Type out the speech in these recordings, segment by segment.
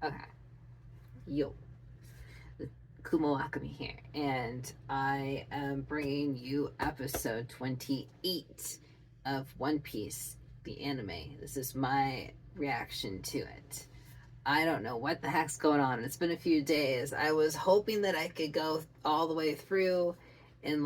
Okay. Yo. Kumo Akami here, and I am bringing you episode 28 of One Piece, the anime. This is my reaction to it. I don't know what the heck's going on. It's been a few days. I was hoping that I could go all the way through and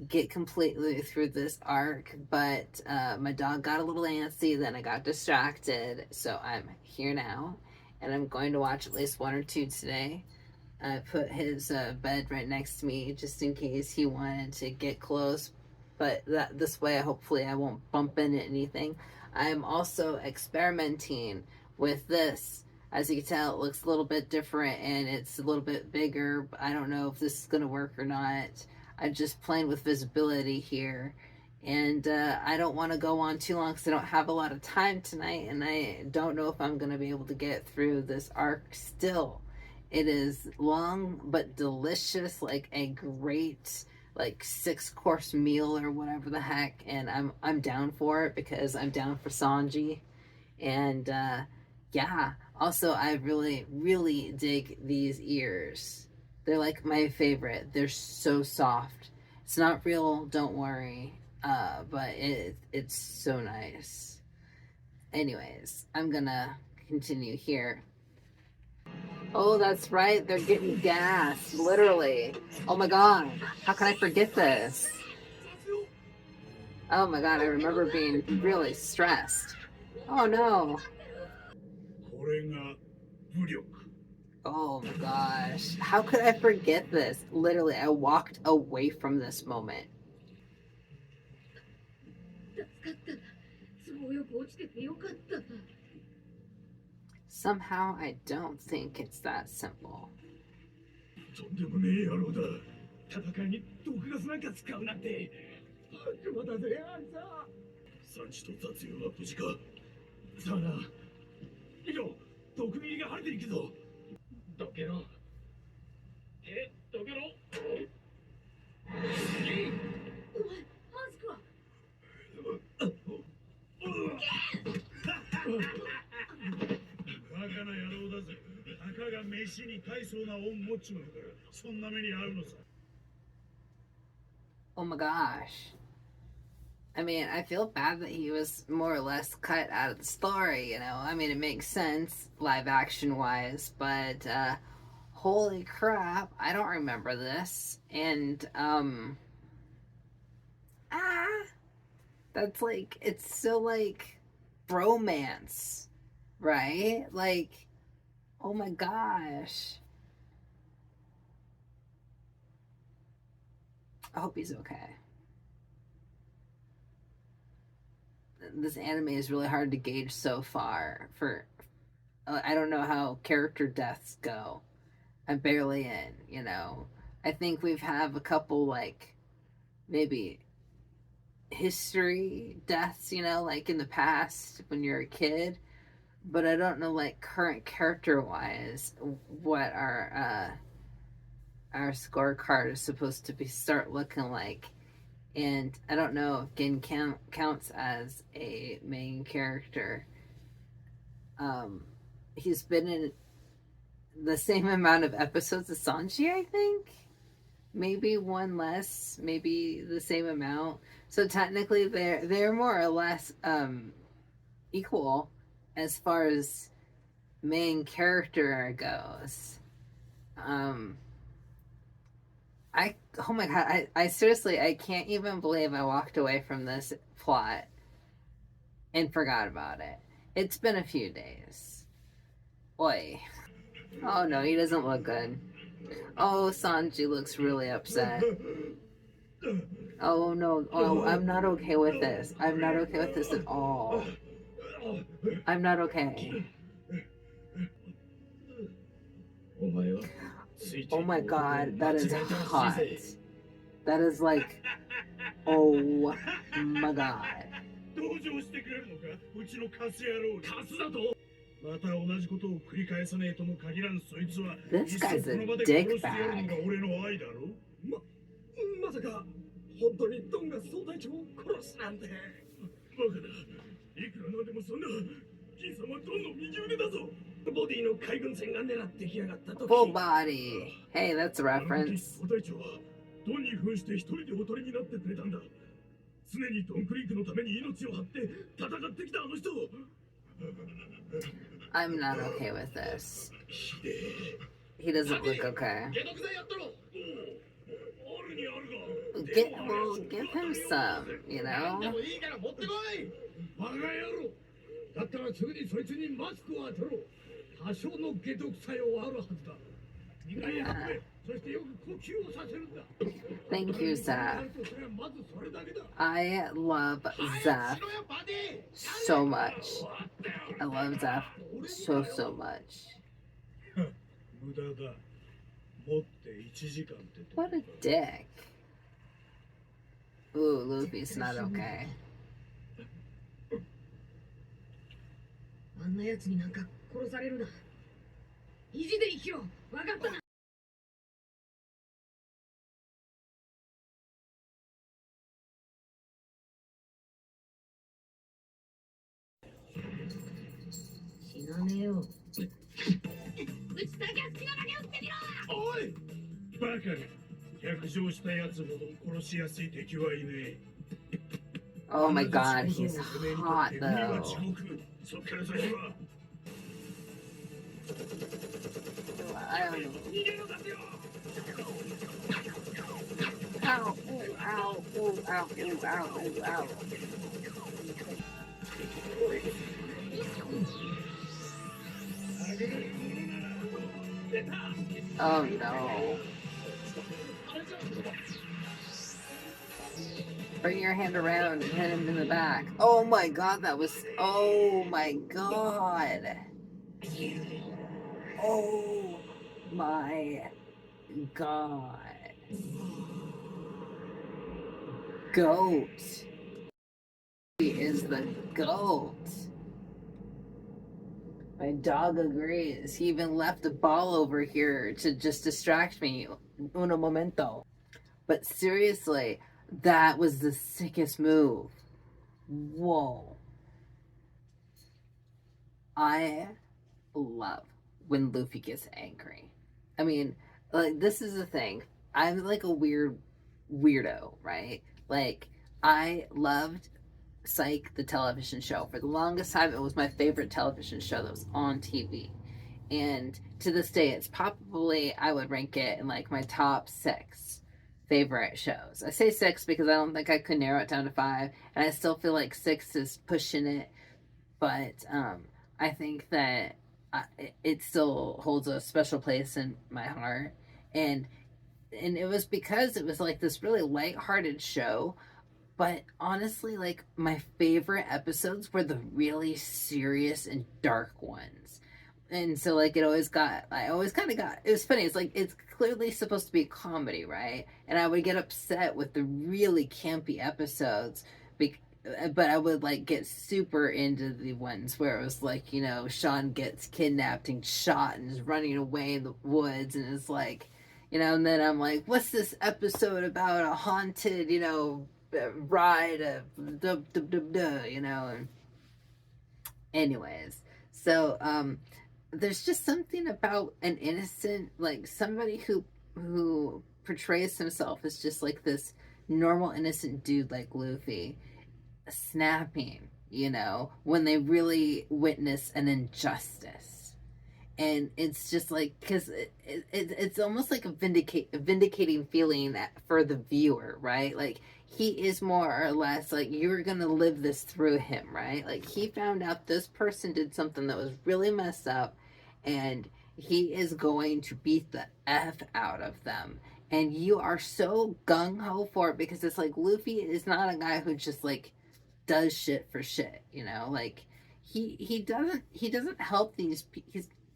get completely through this arc, but my dog got a little antsy, then I got distracted, so I'm here now, and I'm going to watch at least one or two today. I put his bed right next to me just in case he wanted to get close, but this way hopefully I won't bump into anything. I'm also experimenting with this. As you can tell, it looks a little bit different and it's a little bit bigger. I don't know if this is going to work or not. I'm just playing with visibility here. And I don't want to go on too long because I don't have a lot of time tonight, and I don't know if I'm going to be able to get through this arc still. It is long but delicious, like a great 6-course meal or whatever the heck, and I'm down for it because I'm down for Sanji, and yeah. Also, I really really dig these ears. They're like my favorite. They're so soft. It's not real, don't worry, but it's so nice. Anyways, I'm gonna continue here. Oh, that's right. They're getting gas, literally. Oh my god. How can I forget this? Oh my god, I remember being really stressed. Oh no. Oh my gosh. How could I forget this? Literally, I walked away from this moment. Somehow, I don't think it's that simple. とんでもねえ野郎だ。戦いに毒ガスなんか使うなんて。悪魔だぜ、あいつは。産地と雑用は無事か。さあな。以上、毒斬りが晴れていくぞ。どけろ。どけろ。お前、マジか。バカな野郎だぜ。たかが飯に大層な恩持っちまうから、そんな目に遭うのさ。Oh my gosh. I mean, I feel bad that he was more or less cut out of the story, you know? I mean, it makes sense live action wise, but holy crap, I don't remember this. And that's it's so bromance, right? Oh my gosh. I hope he's okay. This anime is really hard to gauge so far. I don't know how character deaths go. I'm barely in, you know. I think we've have a couple maybe history deaths, you know, like in the past when you're a kid, but I don't know current character wise what our scorecard is supposed to be start looking like. And I don't know if Gin counts as a main character. He's been in the same amount of episodes as Sanji, I think. Maybe one less, maybe the same amount. So technically, they're more or less equal as far as main character goes. Oh my god, I seriously, I can't even believe I walked away from this plot and forgot about it. It's been a few days. Oi. Oh no, he doesn't look good. Oh, Sanji looks really upset. Oh no, oh, I'm not okay with this. I'm not okay with this at all. I'm not okay. Oh my god, that is hot. That is oh my god. This guy's a dick bag. まさか本当にドンが総隊長を殺すなんて。バカだ。いくらなんでもそんな。金さんはドンの右腕だぞ。ボディの海軍船が狙ってきやがった時 Full body. Hey, that's a あの時 reference. 小隊長はドンに扮して一人でおとりになってくれたんだ。常にドンクリークのために命を張って戦ってきたあの人。 I'm not okay with this. ひでえ。 He doesn't look okay. 解毒剤やったろ。あるにあるが。 Well, give him some, you なんで know? もいいから持ってこい。バカ野郎。だったらすぐにそいつにマスクを当てろ。多少の解毒作用はあるはずだ。苦い運べ。そしてよく呼吸をさせるんだ。 Thank you, Zeph. まずそれだけだ。 I love Zeph so much. I love Zeph so much. 無駄だ。持って1時間って。 What a dick. Ooh, Luffy's not okay. あんな奴になんか殺されるな。意地で生きろ。わかったな。死なねえよ。撃ちたきゃ好きなだけ撃ってみろ。おいバカが逆上した奴ほど殺しやすい敵はいねえ。 Oh my god, he's hot though. そっから先は I don't know. 逃げろだよ。 Ow, ooh, ow, ooh, ow, ooh, ow, ooh, ow. Oh no. Bring your hand around and hit him in the back. Oh my god, that was. Oh my god. Oh my god. Goat. He is the goat. My dog agrees. He even left a ball over here to just distract me. Uno momento. But seriously, that was the sickest move. Whoa. I love when Luffy gets angry. I mean, like, this is the thing. I'm like a weirdo, right? Like, I loved Psych, the television show. For the longest time, it was my favorite television show that was on TV. And to this day, it's probably, I would rank it in like my top 6 favorite shows. I say 6 because I don't think I could narrow it down to 5. And I still feel like 6 is pushing it. But I think that it still holds a special place in my heart. And it was because it was like this really lighthearted show. But honestly, like, my favorite episodes were the really serious and dark ones. And so, like, I always kind of got, it was funny. It's like, it's clearly supposed to be a comedy, right? And I would get upset with the really campy episodes, but I would, like, get super into the ones where it was like, you know, Sean gets kidnapped and shot and is running away in the woods, and it's like, you know, and then I'm like, what's this episode about a haunted, you know, ride of you know. And anyways, so there's just something about an innocent, like, somebody who portrays himself as just like this normal innocent dude like Luffy snapping, you know, when they really witness an injustice. And it's just like, because it's almost like a vindicating feeling for the viewer, right? Like, he is more or less like, you're gonna live this through him, right? Like, he found out this person did something that was really messed up, and he is going to beat the F out of them. And you are so gung-ho for it, because it's like, Luffy is not a guy who just, like, does shit for shit, you know? Like, he doesn't help these,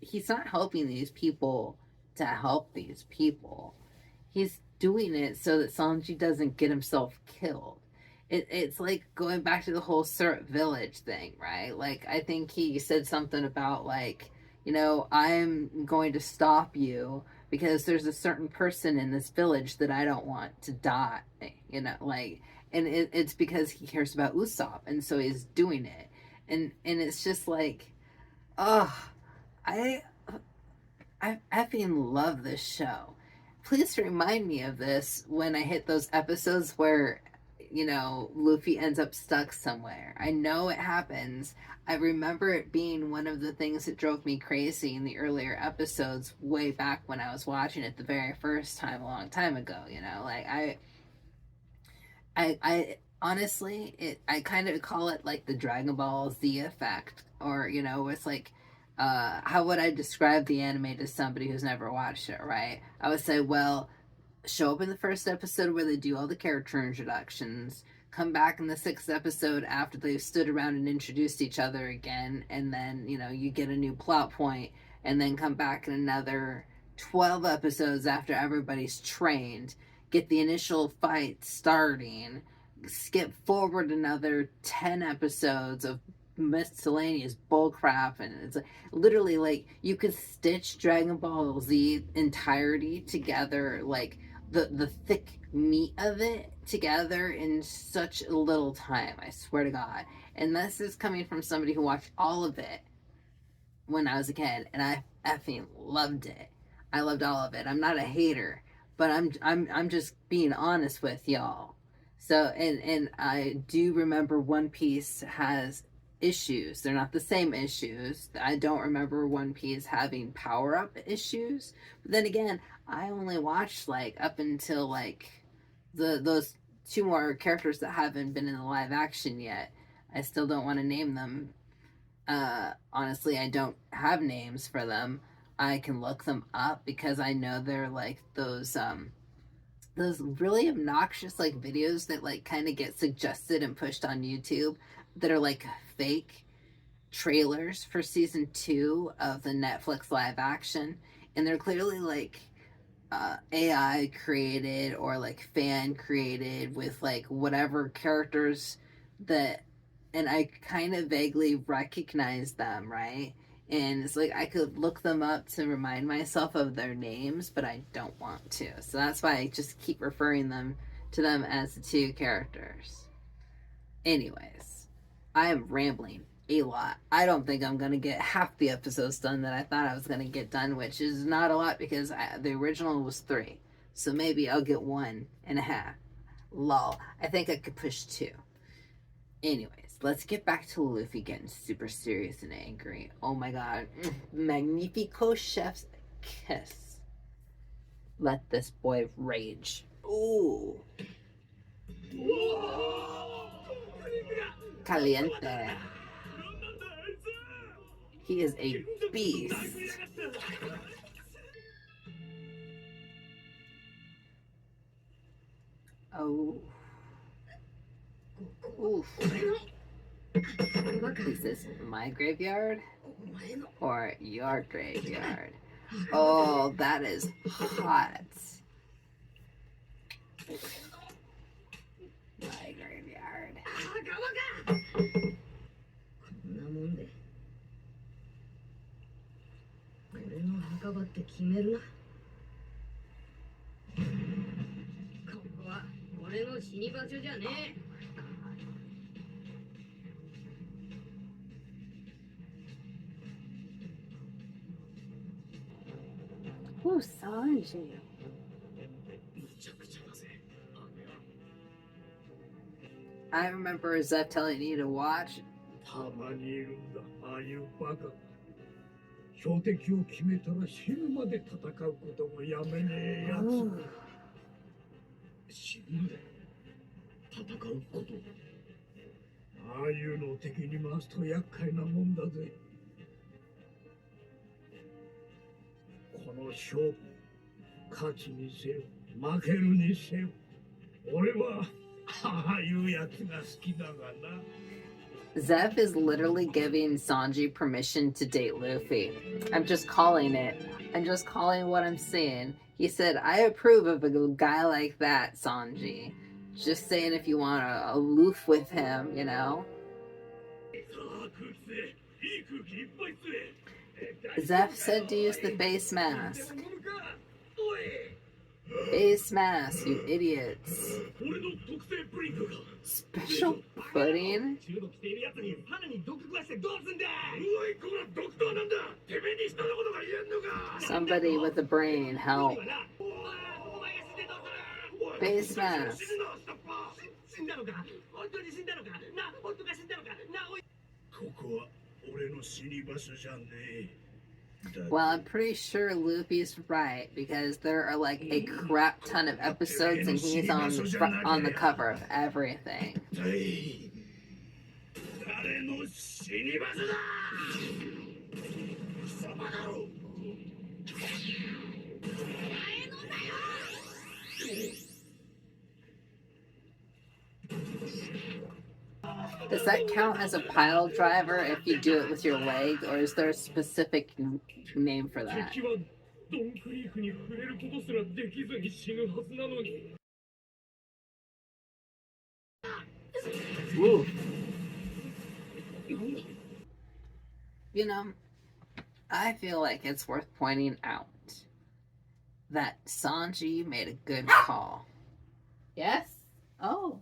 he's not helping these people to help these people. He's doing it so that Sanji doesn't get himself killed. It's like going back to the whole Syrup Village thing, right? Like, I think he said something about, like, you know, I'm going to stop you because there's a certain person in this village that I don't want to die, you know, like, and it's because he cares about Usopp, and so he's doing it. And it's just like, oh, I effing love this show. Please remind me of this when I hit those episodes where, Luffy ends up stuck somewhere. I know it happens. I remember it being one of the things that drove me crazy in the earlier episodes way back when I was watching it the very first time a long time ago, like I honestly, I kind of call it like the Dragon Ball Z effect, or it's like, how would I describe the anime to somebody who's never watched it, right? I would say, well, show up in the first episode where they do all the character introductions, come back in the sixth episode after they've stood around and introduced each other again, and then you get a new plot point, and then come back in another 12 episodes after everybody's trained, get the initial fight starting, skip forward another 10 episodes of miscellaneous bullcrap, and it's literally like you could stitch Dragon Ball Z entirety together, like the thick meat of it together in such little time. I swear to God. And this is coming from somebody who watched all of it when I was a kid, and I effing loved it. I loved all of it. I'm not a hater, but I'm just being honest with y'all. So and I do remember One Piece has issues. They're not the same issues. I don't remember One Piece having power-up issues. But then again, I only watched like up until like those two more characters that haven't been in the live action yet. I still don't want to name them. Honestly, I don't have names for them. I can look them up because I know they're like those really obnoxious like videos that like kind of get suggested and pushed on YouTube that are like fake trailers for season 2 of the Netflix live action, and they're clearly like AI created or like fan created with like whatever characters that, and I kind of vaguely recognize them, right? And it's like I could look them up to remind myself of their names, but I don't want to. So that's why I just keep referring to them as the two characters. Anyways, I am rambling a lot. I don't think I'm going to get half the episodes done that I thought I was going to get done, which is not a lot because the original was 3. So maybe I'll get 1.5. Lol. I think I could push 2. Anyways, let's get back to Luffy getting super serious and angry. Oh my god. Magnifico chef's kiss. Let this boy rage. Ooh. Caliente. He is a beast. Oh. Oof. Is this my graveyard or your graveyard? Oh, that is hot. My graveyard. こんなもんで俺の墓場って決めるな。ここは俺の死に場所じゃねえ。 Ooh, Sanji. I remember Zeph telling you to watch. たまにいるんだ、ああいうバカが。標的を決めたら死ぬまで戦うこともやめねえやつ。死ぬで戦うこと。ああいうのを敵に回すと厄介なもんだぜ。この勝負、勝つにせよ、負けるにせよ、俺はああいうやつが好きだがな。 Zeph is literally giving Sanji permission to date Luffy. I'm just calling it. I'm just calling what I'm seeing. He said, I approve of a guy like that, Sanji. Just saying if you want to aloof with him, you know? Zeph said to use the face mask. Face mask, you idiots. Special pudding? 中毒しているやつにさらに毒食わしてどうすんだ。おいこらドクターなんだ。てめえに人のことが言えんのか。 Somebody with a brain, help. お前が死んでどうする。 Face mask. 死んだのか。本当に死んだのか。な、本当が死んだのか。な、おい。ここは俺の死に場所じゃねえ。 Well, I'm pretty sure Luffy's right because there are like a crap ton of episodes and he's on the cover of everything. 誰の死に場所だ。貴様だろう。 Does that count as a pile driver if you do it with your leg, or is there a specific name for that? 敵はドンクリーフに触れることすらできずに死ぬはずなのに。 Ooh. You know, I feel like it's worth pointing out that Sanji made a good call. Yes? Oh.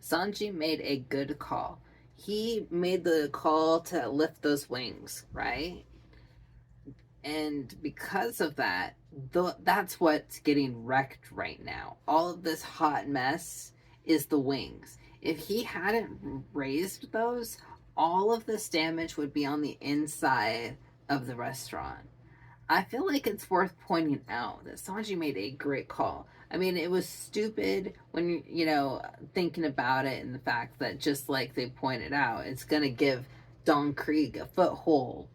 Sanji made a good call. He made the call to lift those wings, right? And because of that, that's what's getting wrecked right now. All of this hot mess is the wings. If he hadn't raised those, all of this damage would be on the inside of the restaurant. I feel like it's worth pointing out that Sanji made a great call. I mean, it was stupid when, you know, thinking about it and the fact that just like they pointed out, it's going to give Don Krieg a foothold,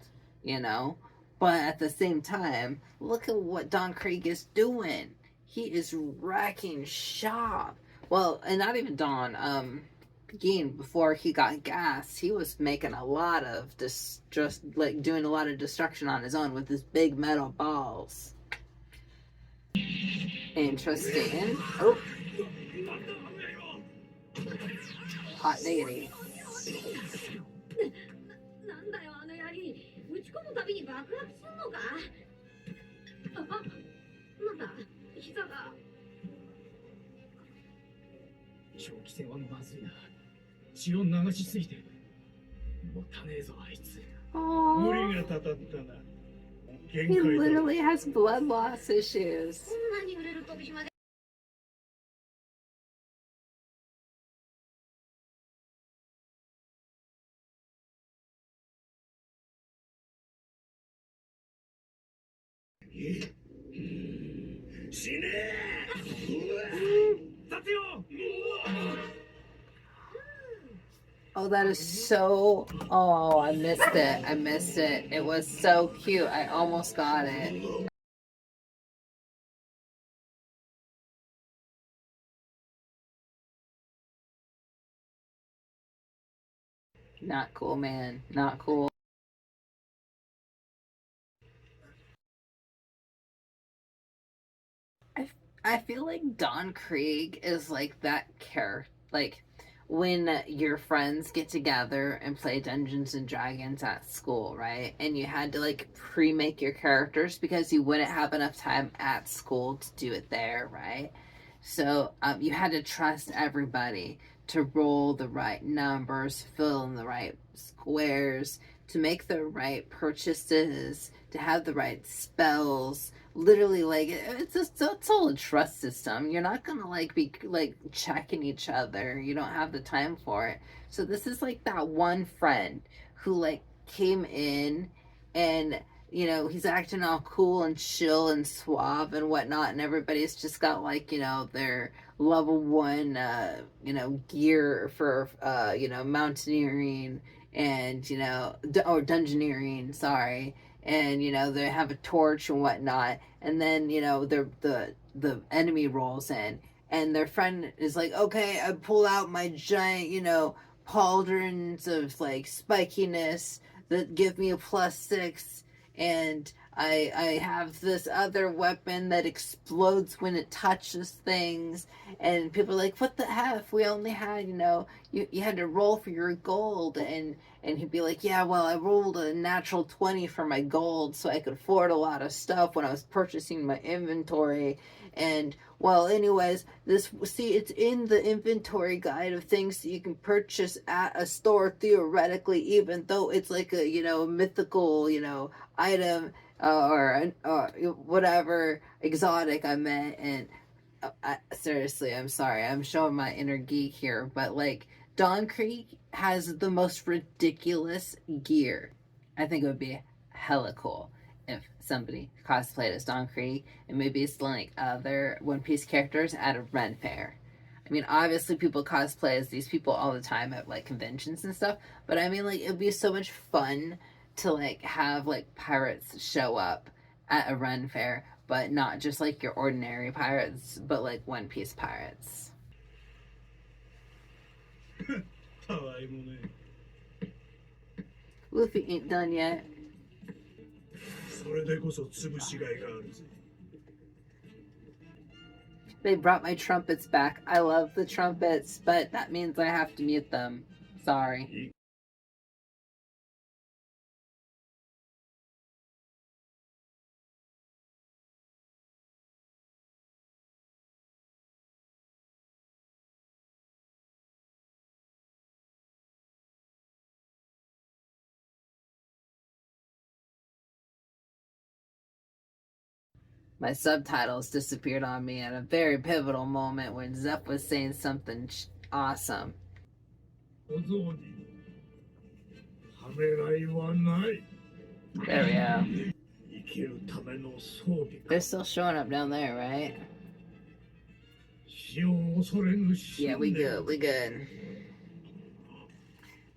you know? But at the same time, look at what Don Krieg is doing. He is wrecking shop. Well, and not even Don. Begin before he got gassed, he was making a lot of just like doing a lot of destruction on his own with his big metal balls. Interesting. Oh, hot diggity. なんだよあの槍。打ち込むたびに爆発すんのか。あ、なんだ膝が。長期戦はまずいな。血を流しすぎてもたねえぞあいつ。無理がたたったな。 He literally has blood loss issues. こんなに売れる飛島で。 死ねえ。雑用。 Oh, that is so... Oh, I missed it. I missed it. It was so cute. I almost got it. Not cool, man. Not cool. I feel like Don Krieg is like that character. Like, when your friends get together and play Dungeons and Dragons at school, right? And you had to like pre-make your characters because you wouldn't have enough time at school to do it there, right? So you had to trust everybody to roll the right numbers, fill in the right squares, to make the right purchases, to have the right spells. Literally, like, it's all a trust system. You're not gonna like be like checking each other. You don't have the time for it. So this is like that one friend who like came in and, you know, he's acting all cool and chill and suave and whatnot, and everybody's just got like, you know, their level 1 you know, gear for you know, mountaineering and, you know, or dungeoneering, sorry. And, you know, they have a torch and whatnot, and then, you know, the enemy rolls in, and their friend is like, okay, I pull out my giant, you know, pauldrons of like spikiness that give me a +6, and I have this other weapon that explodes when it touches things, and people are like, what the F? We only had, you had to roll for your gold. And he'd be like, yeah, well, I rolled a natural 20 for my gold so I could afford a lot of stuff when I was purchasing my inventory. And well, anyways, it's in the inventory guide of things that you can purchase at a store theoretically, even though it's like a, mythical, item, or whatever exotic I meant. And seriously, I'm sorry, I'm showing my inner geek here, but like, Dawn Creek has the most ridiculous gear. I think it would be hella cool if somebody cosplayed as Dawn Creek and maybe it's like other One Piece characters at a Ren Fair. I mean, obviously people cosplay as these people all the time at like conventions and stuff, but I mean, like, it would be so much fun to like have like pirates show up at a Ren Fair, but not just like your ordinary pirates, but like One Piece pirates. たわいもね Luffy ain't done yet. それでこそ潰しがいがあるぜ They brought my trumpets back. I love the trumpets, but that means I have to mute them. Sorry. My subtitles disappeared on me at a very pivotal moment when Zeph was saying something awesome. 小僧にためらいはない There we go. 生きるための装備 They're still showing up down there, right? 死を恐れぬ信 Yeah, we 念 good. We good.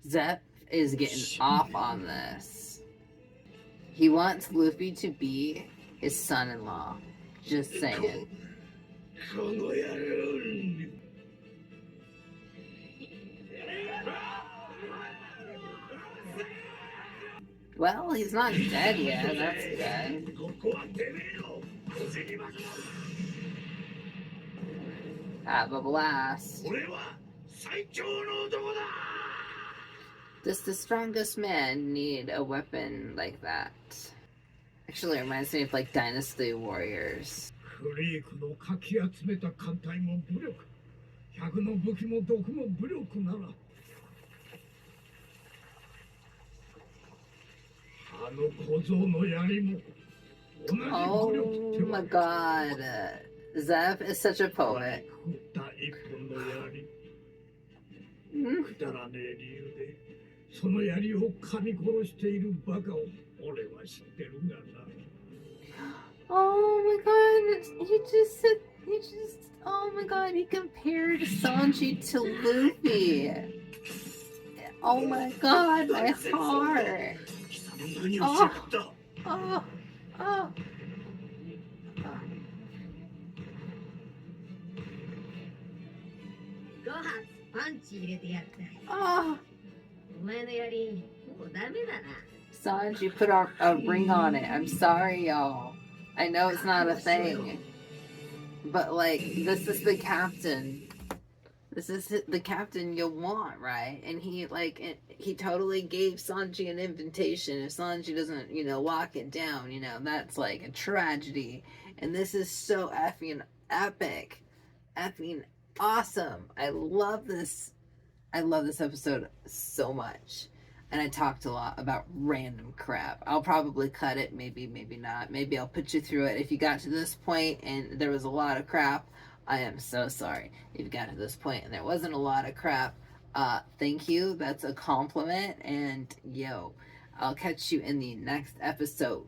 Zeph is getting off on this. He wants Luffy to be his son-in-law. Just saying. この野郎 Well, he's not dead yet. That's good. ここはてめえの小銭箱 Have a blast. 俺は最強の男だ Does the strongest man need a weapon like that? Actually, it reminds me of like Dynasty Warriors. クリークのかき集めた艦隊も武力百の武器も毒も武力ならあの小僧の槍も同じ武 Oh 力って my わけ god. Zeph is such a poet. 食った一本の槍 Hmm? くだらねえ理由でその槍を噛み殺しているバカを俺は知ってるんだな Oh my god. Oh my god, he compared Sanji to Luffy. Oh my god, my heart. 貴様何をしやがった Oh, oh. 5発パンチ入れてやったい Oh. お前の槍もうダメだな Sanji put a ring on it. I'm sorry, y'all. I know it's not a thing. But, like, this is the captain. This is the captain you want, right? And he totally gave Sanji an invitation. If Sanji doesn't, lock it down, that's like a tragedy. And this is so effing epic. Effing awesome. I love this episode so much. And I talked a lot about random crap. I'll probably cut it, maybe not. Maybe I'll put you through it. If you got to this point and there was a lot of crap, I am so sorry. If you got to this point and there wasn't a lot of crap, thank you. That's a compliment. And yo, I'll catch you in the next episode.